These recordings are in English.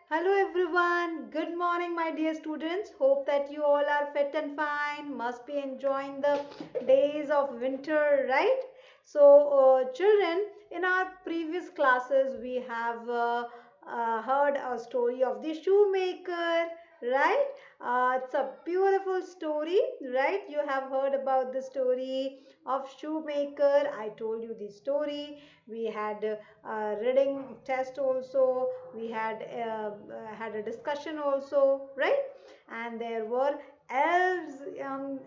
Hello everyone. Good morning, my dear students. Hope that you all are fit and fine. Must be enjoying the days of winter, right? So, children, in our previous classes, we have heard a story of the shoemaker, right? It's a beautiful story, right? You have heard about the story of shoemaker. I told you the story. We had reading test also. We had a discussion also, right? And there were elves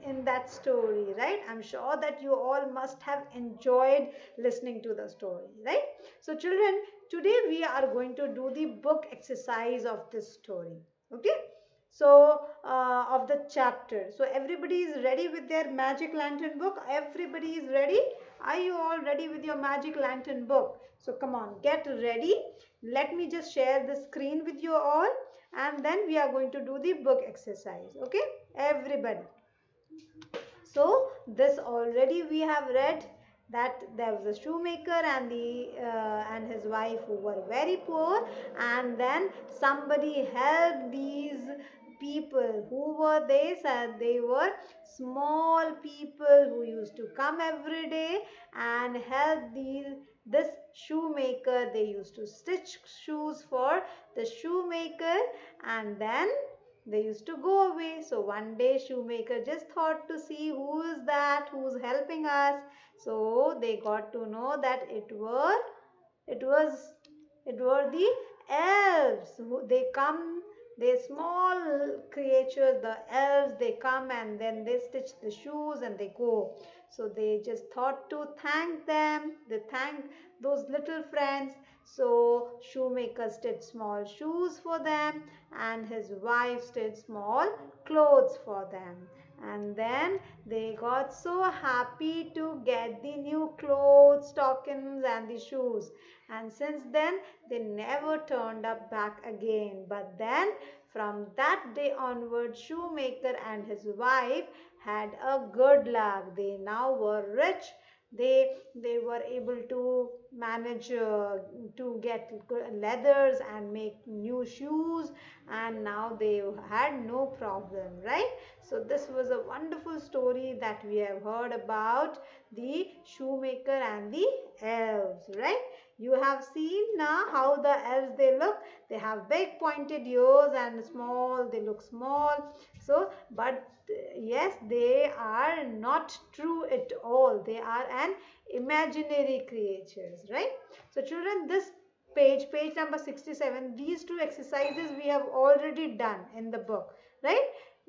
in that story, right? I'm sure that you all must have enjoyed listening to the story, right? So children, today we are going to do the book exercise of this story, okay? So of the chapter. So everybody is ready with their magic lantern book. Everybody is ready. Are you all ready with your magic lantern book? So come on, get ready. Let me just share the screen with you all, and then we are going to do the book exercise, okay? Everybody. So this already we have read that there was a shoemaker and the and his wife who were very poor, and then somebody helped these people. Who were they? Said they were small people who used to come every day and help this shoemaker. They used to stitch shoes for the shoemaker, and then they used to go away. So one day shoemaker just thought to see who is that who's helping us. So they got to know that it was it were the elves who they come. They small creatures, the elves, they come and then they stitch the shoes and they go. So they just thought to thank them. They thank those little friends. So shoemaker stitched small shoes for them and his wife stitched small clothes for them. And then they got so happy to get the new clothes, stockings and the shoes. And since then they never turned up back again. But then from that day onward, shoemaker and his wife had a good luck. They now were rich. They were able to manage to get leathers and make new shoes, and now they had no problem, right? So this was a wonderful story that we have heard about the shoemaker and the elves, right? You have seen now how the elves they look. They have big pointed ears and small, they look small. So but yes, they are not true at all. They are an imaginary creatures, right? So children, this page number 67, these two exercises we have already done in the book, right?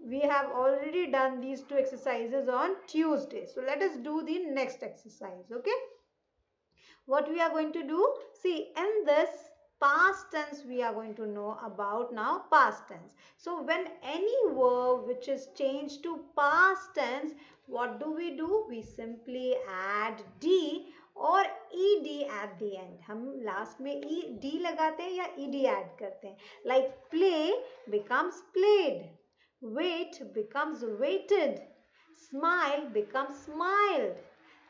We have already done these two exercises on Tuesday. So let us do the next exercise, okay? What we are going to do, see, in this past tense we are going to know about now past tense. So when any verb which is changed to past tense, what do? We simply add d और ed at the end. हम last में d लगाते हैं या ed add करते हैं. Like play becomes played, wait becomes waited, smile becomes smiled,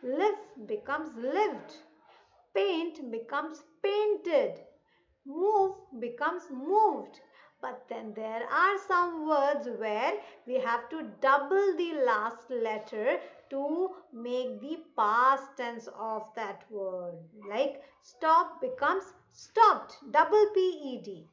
live becomes lived, paint becomes painted, move becomes moved. But then there are some words where we have to double the last letter to make the past tense of that word. Like stop becomes stopped, double P-E-D.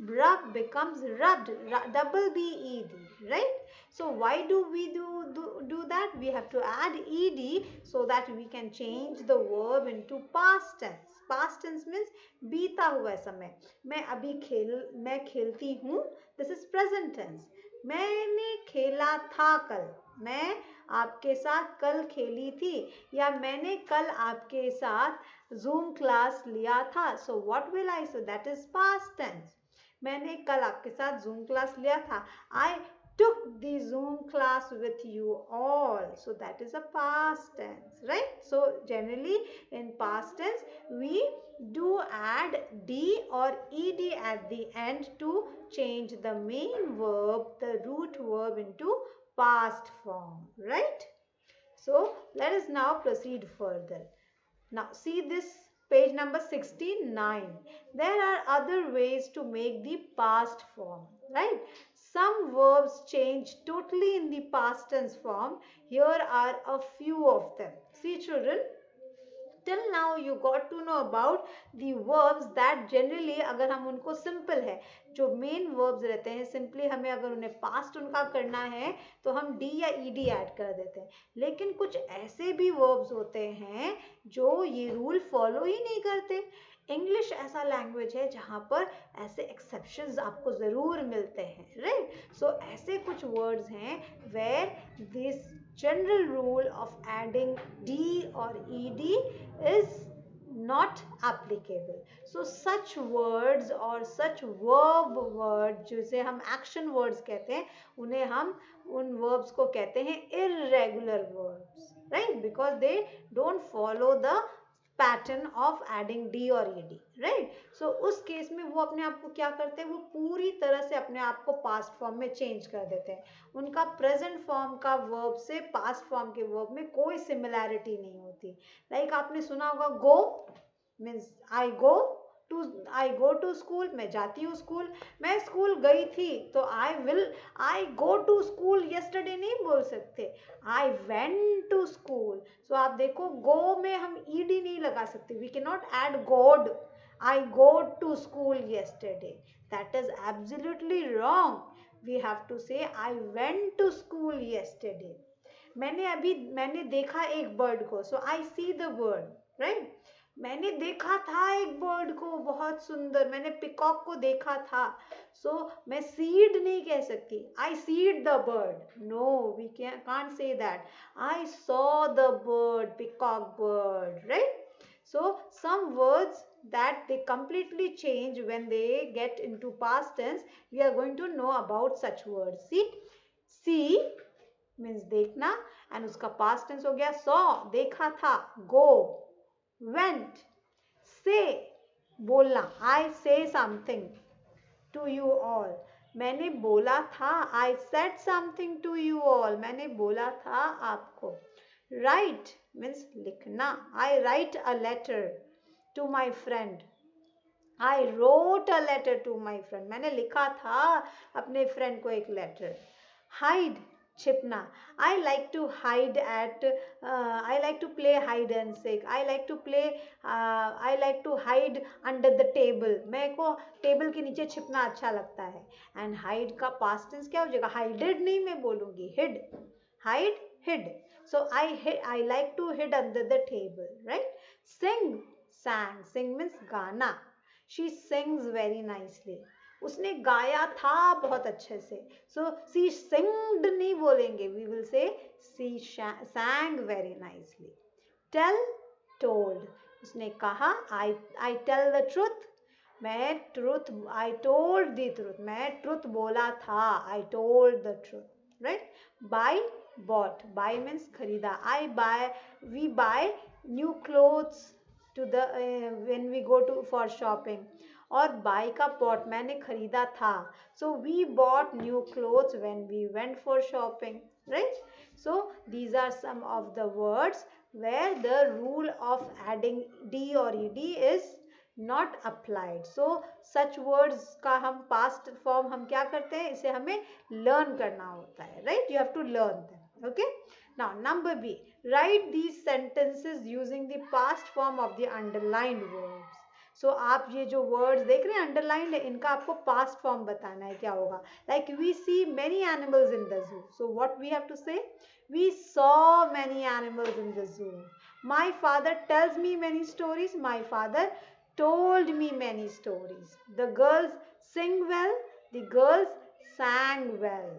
Rub becomes rubbed, double B-E-D, right? So why do we do that? We have to add ed so that we can change the verb into past tense. Past tense means बीता हुआ समय. मैं खेलती हूँ. This is present tense. मैंने खेला था कल. मैं आपके साथ कल खेली थी, या मैंने कल आपके साथ Zoom क्लास लिया था. So what will I say? That is past tense. मैंने कल आपके साथ Zoom क्लास लिया था. I took the Zoom class with you all. So that is a past tense, right? So generally in past tense we do add d or ed at the end to change the main verb, the root verb, into past form, right? So let us now proceed further. Now see this page number 69. There are other ways to make the past form, right? Some verbs change totally in the past tense form. Here are a few of them. See children, till now you got to know about the verbs that generally अगर हम उनको simple है, जो main verbs रहते हैं, simply हमें अगर उन्हें past उनका करना है तो हम d या ed ऐड कर देते हैं. लेकिन कुछ ऐसे भी verbs होते हैं जो ये rule follow ही नहीं करते. इंग्लिश ऐसा लैंग्वेज है जहाँ पर ऐसे एक्सेप्शंस आपको ज़रूर मिलते हैं, राइट? सो ऐसे कुछ वर्ड्स हैं where this general rule of adding d or ed is not applicable. So such words or such verb words जिसे हम action words कहते हैं, उन्हें हम उन verbs को कहते हैं irregular verbs, right? Because they don't follow the pattern of adding D और ई डी, राइट? सो उस केस में वो अपने आप को क्या करते हैं, वो पूरी तरह से अपने आप को पास्ट फॉर्म में चेंज कर देते हैं. उनका प्रेजेंट फॉर्म का वर्ब से पास्ट फॉर्म के वर्ब में कोई सिमिलैरिटी नहीं होती. लाइक आपने सुना होगा go means I go to school, मैं जाती हूँ स्कूल. मैं स्कूल गई थी तो I go to school yesterday नहीं बोल सकते, I went to school. So आप देखो गो में हम ईडी नहीं लगा सकते, we can not add god. I go to school yesterday, that is absolutely wrong. We have to say I went to school yesterday. मैंने देखा एक बर्ड को, so I see the bird, right? मैंने देखा था एक बर्ड को, बहुत सुंदर, मैंने पिकॉक को देखा था. सो मैं सीड नहीं कह सकती, I seed the bird. No, we can't say that. I saw the bird, peacock bird, right? So some words that they completely change when they get into past tense. We are going to know about such words. See means देखना, and उसका past tense हो गया saw, देखा था. Go, went. Say, बोलना, I say something to you all. मैंने बोला था, I said something to you all. मैंने बोला था आपको. Write means लिखना, I write a letter to my friend. I wrote a letter to my friend. मैंने लिखा था अपने फ्रेंड को एक लेटर. Hide, छिपना. I like to hide at I like to play hide and seek. I like to hide under the table. मेरे को table के नीचे छिपना अच्छा लगता है. And hide का past tense क्या हो जाएगा? Hided नहीं मैं बोलूँगी, hid. Hide, hid. So I like to hid under the table, right? Sing, sang. Sing means गाना. She sings very nicely. उसने गाया था बहुत अच्छे से. सो सी सिंग्ड नहीं बोलेंगे, we will say C sang very nicely. Tell, told. उसने कहा I tell the truth. मैं truth, I told the truth. मैं ट्रूथ बोला था, I told the truth, right? Buy, bought. Buy means खरीदा. We buy new clothes to the when we go to for shopping. और buy का bought, मैंने खरीदा था. So we bought new clothes when we went for shopping, right? So these are some of the words where the rule of adding d or ed is not applied. So such words का हम past form हम क्या करते हैं, इसे हमें learn करना होता है, right? You have to learn them. Okay? Now number B, write these sentences using the past form of the underlined verbs. So आप ये जो words देख रहे हैं underlined है, इनका आपको past form बताना है क्या होगा. Like we see many animals in the zoo. So what we have to say? We saw many animals in the zoo. My father tells me many stories. My father told me many stories. The girls sing well. The girls sang well.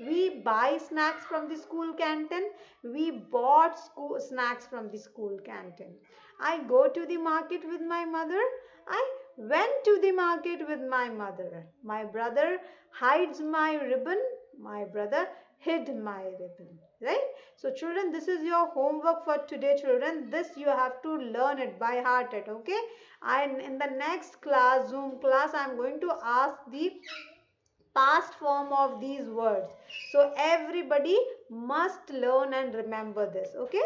We buy snacks from the school canteen. We bought snacks from the school canteen. I go to the market with my mother. I went to the market with my mother. My brother hides my ribbon. My brother hid my ribbon. Right? So children, this is your homework for today, children. This you have to learn it by heart, okay? And in the next class, Zoom class, I am going to ask the past form of these words. So everybody must learn and remember this, okay?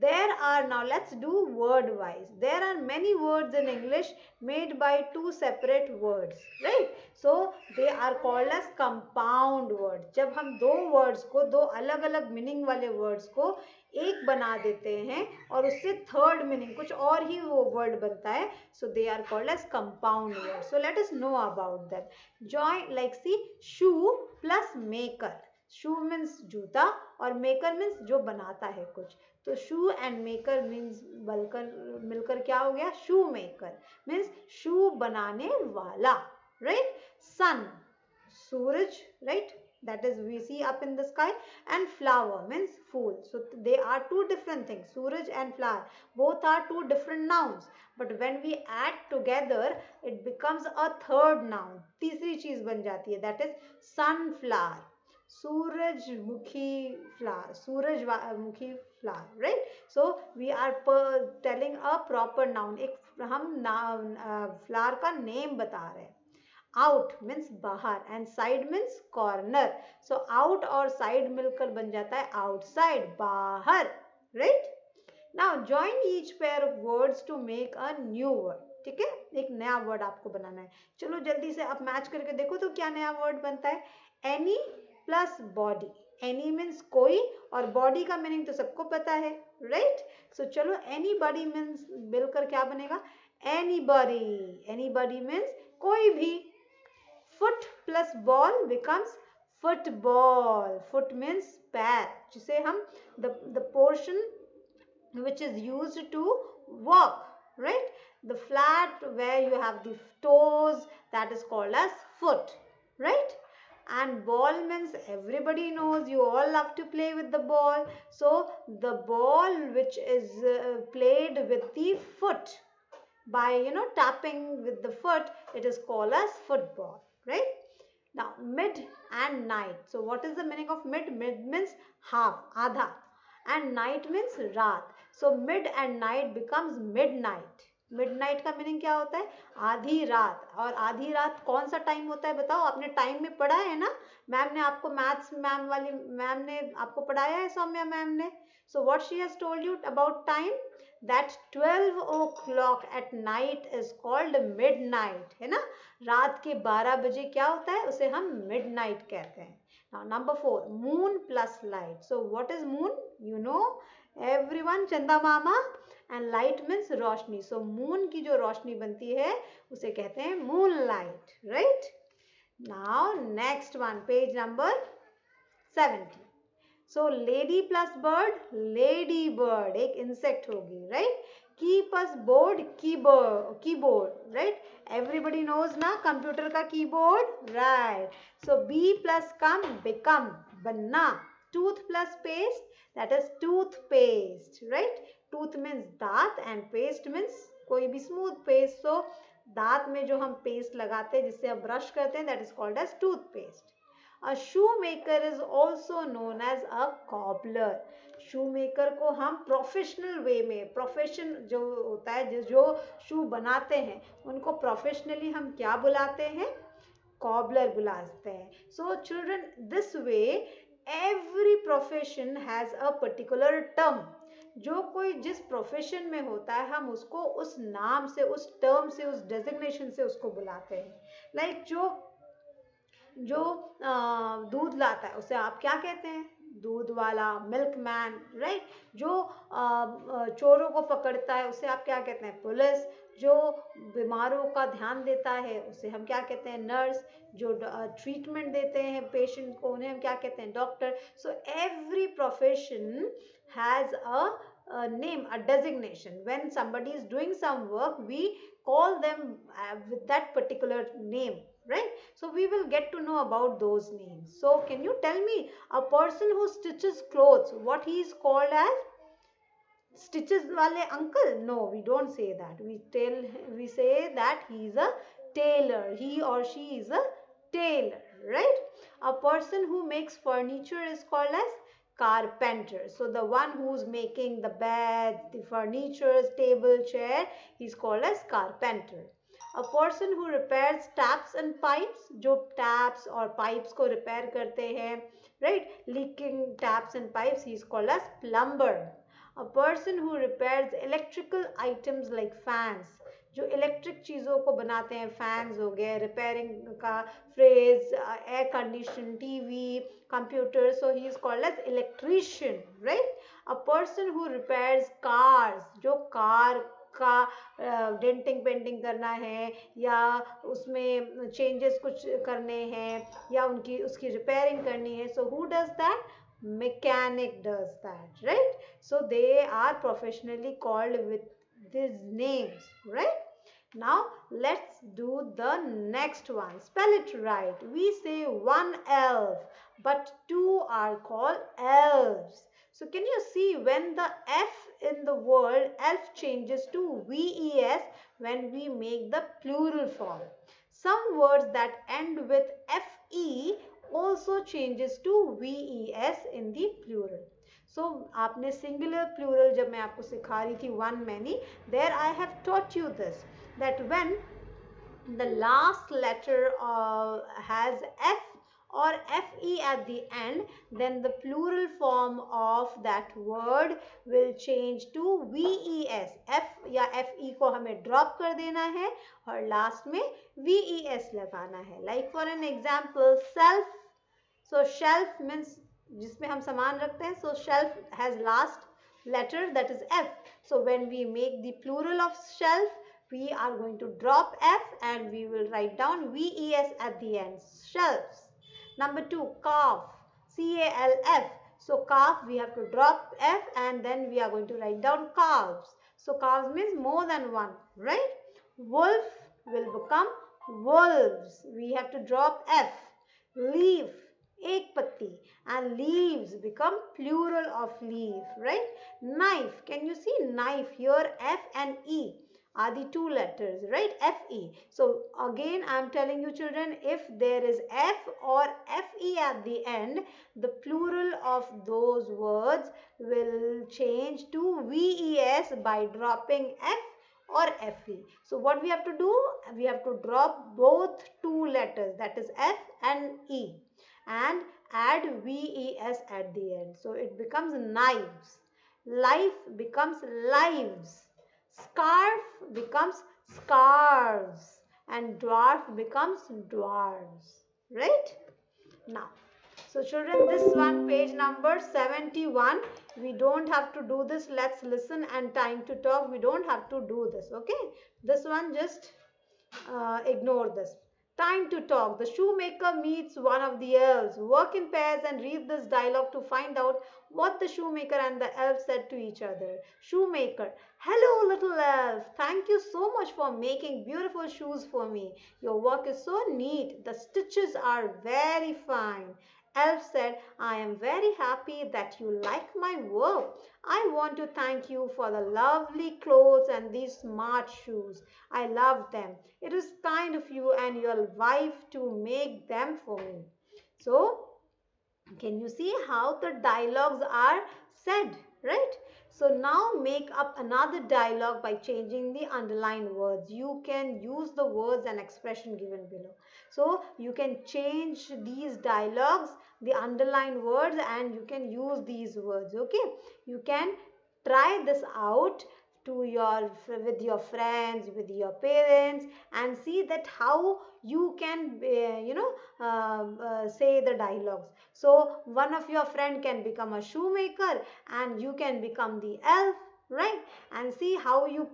There are, now let's do word wise. There are many words in English made by two separate words, right? So they are called as compound words. जब हम दो words को, दो अलग अलग meaning वाले words को एक बना देते हैं और उससे थर्ड मीनिंग कुछ और ही वो वर्ड बनता है, so they are called as compound words. So let us know about them. Join, like see, shoe plus maker. Shoe means जूता और मेकर मीन्स जो बनाता है कुछ, तो शू एंड मेकर मीन्स मिलकर क्या हो गया, शू मेकर मीन्स शू बनाने वाला, राइट? सन, सूरज, right? That is we see up in the sky. And flower means fool. So they are two different things. Suraj and flower, both are two different nouns, but when we add together it becomes a third noun. तीसरी चीज बन जाती है, that is sunflower. सूरजमुखी flower, सूरजमुखी flower, right? So we are telling a proper noun. एक हम flower का name बता रहे हैं. Out means बाहर and side means corner. So out और side मिलकर बन जाता है outside, बाहर, right? Now join each pair of words to make a new word. ठीक है, एक नया वर्ड आपको बनाना है. चलो जल्दी से आप मैच करके देखो तो क्या नया वर्ड बनता है. Any plus body. Any means कोई और बॉडी का मीनिंग तो सबको पता है, राइट? सो चलो एनीबॉडी मीन्स मिलकर क्या बनेगा, एनीबॉडी. एनीबॉडी मीन्स कोई भी. Foot plus ball becomes football. Foot means पैर, जिसे हम the portion which is used to walk, right? The flat where you have the toes, that is called as foot, right? And ball means everybody knows, you all love to play with the ball. So the ball which is played with the foot, by tapping with the foot, it is called as football, right? Now mid and night. So what is the meaning of mid? Mid means half, आधा, and night means रात. So mid and night becomes midnight. Midnight का meaning क्या होता है, आधी रात. और आधी रात कौन सा टाइम होता है बताओ, आपने टाइम में पढ़ा है ना, मैम ने आपको मैथ्स मैम ने आपको पढ़ाया है, सौम्या मैम ने. So what she has told you about time, that 12 o'clock at night is called midnight, है ना. रात के 12 बजे क्या होता है, उसे हम मिडनाइट कहते हैं. Now number 4, moon plus light. So what is moon? You know everyone, चंदा मामा. And light means Roshni. So moon की जो रोशनी बनती है उसे कहते हैं moonlight, right? Now next one, page number 70. So lady plus bird, lady bird, एक insect होगी, right? Key plus board, keyboard, right? Everybody knows ना कंप्यूटर का keyboard, right? So be plus come, become, बनना. Tooth plus paste, that is toothpaste, right? Tooth means दांत and paste means कोई भी smooth paste. So दांत में जो हम paste लगाते हैं जिससे हम ब्रश करते हैं, that is called as toothpaste. A shoemaker is also known as a cobbler. shoemaker को हम प्रोफेशनल वे में, प्रोफेशन जो होता है जो शू बनाते हैं उनको प्रोफेशनली हम क्या बुलाते हैं, cobbler बुलाते हैं. So children, this way every profession has a particular term. जो कोई जिस प्रोफेशन में होता है हम उसको उस नाम से, उस टर्म से, उस डेजिग्नेशन से उसको बुलाते हैं. लाइक जो दूध लाता है उसे आप क्या कहते हैं, दूध वाला, मिल्कमैन, राइट? जो चोरों को पकड़ता है उसे आप क्या कहते हैं, पुलिस. जो बीमारों का ध्यान देता है उसे हम क्या कहते हैं, नर्स. जो ट्रीटमेंट देते हैं पेशेंट को उन्हें हम क्या कहते हैं, doctor. So every profession has a name, a designation. When somebody is doing some work, we call them with that particular name, right? So we will get to know about those names. So can you tell me, a person who stitches clothes, what he is called as? Stitches wale uncle? No, we don't say that. We say that he is a tailor. He or she is a tailor, right? A person who makes furniture is called as carpenter. So the one who's making the bed, the furniture, table, chair, he's called as carpenter. A person who repairs taps and pipes, जो taps और pipes को repair करते हैं, right? Leaking taps and pipes, he is called as plumber. a person who repairs electrical items like fans, जो electric चीज़ों को बनाते हैं, फैंस हो गए, रिपेयरिंग का phrase, air condition, TV, computer, so he is called as electrician, right. A person who repairs cars, जो car का डेंटिंग पेंटिंग करना है या उसमें चेंजेस कुछ करने हैं या उनकी उसकी रिपेयरिंग करनी है, so who does that? Mechanic does that, right? So they are professionally called with these names, right? Now let's do the next one. Spell it right. We say one elf, but two are called elves. So can you see when the F in the word elf changes to VES when we make the plural form? Some words that end with FE also changes to VES in the plural. So आपने singular plural जब मैं आपको सिखा रही थी one many, there I have taught you this, that when the last letter has F or FE at the end, then the plural form of that word will change to VES. F या FE को हमें drop कर देना है और last में VES लगाना है. Like for an example, self. So shelf means जिसमें हम सामान रखते हैं. So shelf has last letter, that is F. So when we make the plural of shelf, we are going to drop F and we will write down VES at the end. Shelves. Number 2, calf. CALF. So calf, we have to drop F and then we are going to write down calves. So calves means more than one, right? Wolf will become wolves. We have to drop F. Leaf, ek patti, and leaves become plural of leaf, right? Knife, can you see knife here? F and E are the two letters, right? FE. So again I am telling you children, if there is F or FE at the end, the plural of those words will change to VES by dropping F or FE. So what we have to do? We have to drop both two letters, that is F and E, and add VES at the end. So it becomes knives. Life becomes lives. Scarf becomes scarves. And dwarf becomes dwarves. Right? Now, so children, this one, page number 71, we don't have to do this. Let's listen and time to talk. We don't have to do this, okay? This one, just ignore this. Time to talk. The shoemaker meets one of the elves. Work in pairs and read this dialogue to find out what the shoemaker and the elf said to each other. Shoemaker: hello, little elf. Thank you so much for making beautiful shoes for me. Your work is so neat. The stitches are very fine. Elf said, I am very happy that you like my work. I want to thank you for the lovely clothes and these smart shoes. I love them. It is kind of you and your wife to make them for me. So, can you see how the dialogues are said, right? So now make up another dialogue by changing the underlined words. You can use the words and expression given below. So you can change these dialogues, the underlined words, and you can use these words, okay? You can try this out to your with your friends, with your parents, and see that how you can say the dialogues. So one of your friend can become a shoemaker and you can become the elf, right? And see how you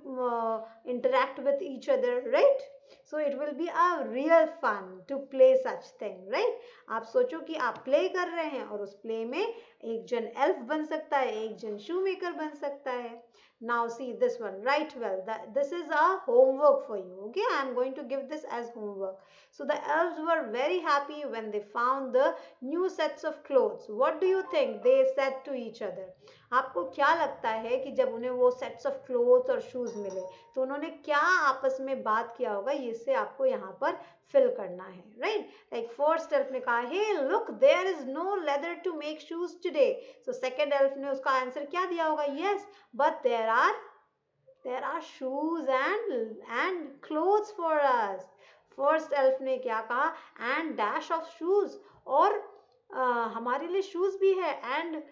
interact with each other, right? So it will be a real fun to play such thing, right? आप सोचो कि आप play कर रहे हैं और उस play में एक जन एल्फ बन सकता है, एक जन शूमेकर बन सकता है. Now see this one, write well. This is a homework for you, okay? I am going to give this as homework. So the elves were very happy when they found the new sets of clothes. What do you think they said to each other? आपको क्या लगता है कि जब उन्हें वो sets of clothes और shoes मिले तो उन्होंने क्या आपस में बात किया होगा? इससे आपको यहाँ पर फिल करना है, राइट? लाइक फर्स्ट एल्फ ने कहा, hey look, there is no leather to make shoes today. So second elf ने उसका आंसर क्या दिया होगा? Yes, but there are shoes and clothes for us. First elf ने क्या कहा? एंड डैश ऑफ शूज, और हमारे लिए शूज भी है, and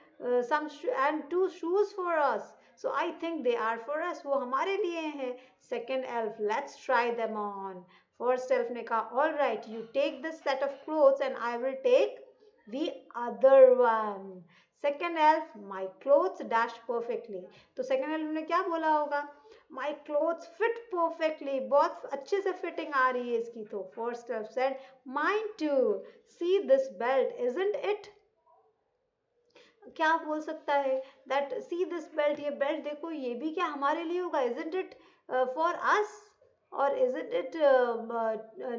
some and two shoes for us. So I think they are for us. वो हमारे लिए हैं. Second elf, let's try them on. First elf ने कहा, all right, you take this set of clothes and I will take the other one. Second elf, my clothes dash perfectly. तो second elf ने क्या बोला होगा? My clothes fit perfectly. बहुत अच्छे से fitting आ रही है इसकी. तो first elf said, mine too. See this belt, isn't it? क्या बोल सकता है? That see this belt, ये बेल्ट देखो, ये भी क्या हमारे लिए होगा? Isn't it for us? Or isn't it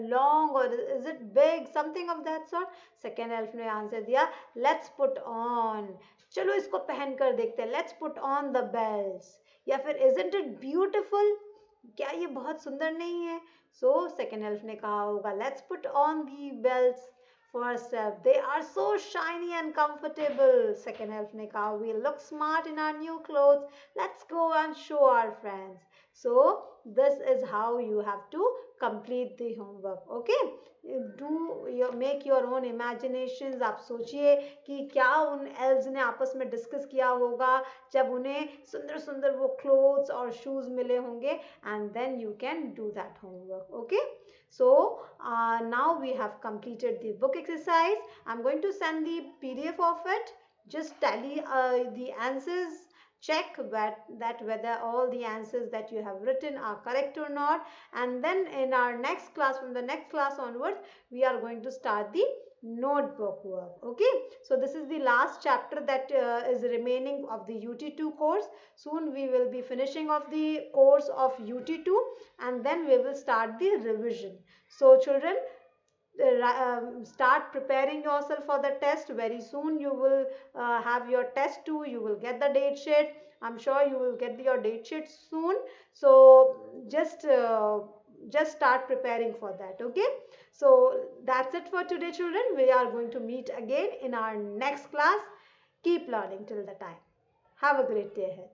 long, or is it big? Something of that sort. Second elf ने आंसर दिया, let's put on. चलो इसको पहन कर देखते हैं. Let's put on the bells. या फिर isn't it beautiful? क्या ये बहुत सुंदर नहीं है? So second elf ने कहा होगा, let's put on the bells. First elf, they are so shiny and comfortable. Second elf ने कहा, we look smart in our new clothes. Let's go and show our friends. So this is how you have to complete the homework. Okay? Make your own imaginations. आप सोचिए कि क्या उन elves ने आपस में डिस्कस किया होगा जब उन्हें सुंदर सुंदर वो clothes और shoes मिले होंगे, and then you can do that homework. Okay? So now we have completed the book exercise. I'm going to send the PDF of it. Just tally the answers. Check that whether all the answers that you have written are correct or not. And then in our next class, from the next class onwards, we are going to start the notebook work. Okay, so this is the last chapter that is remaining of the UT2 course. Soon we will be finishing off the course of UT2, and then we will start the revision. So children, start preparing yourself for the test. Very soon you will have your test too. You will get the date sheet. I'm sure you will get your date sheet soon. So just start preparing for that. Okay, so that's it for today, children. We are going to meet again in our next class. Keep learning till the time. Have a great day ahead.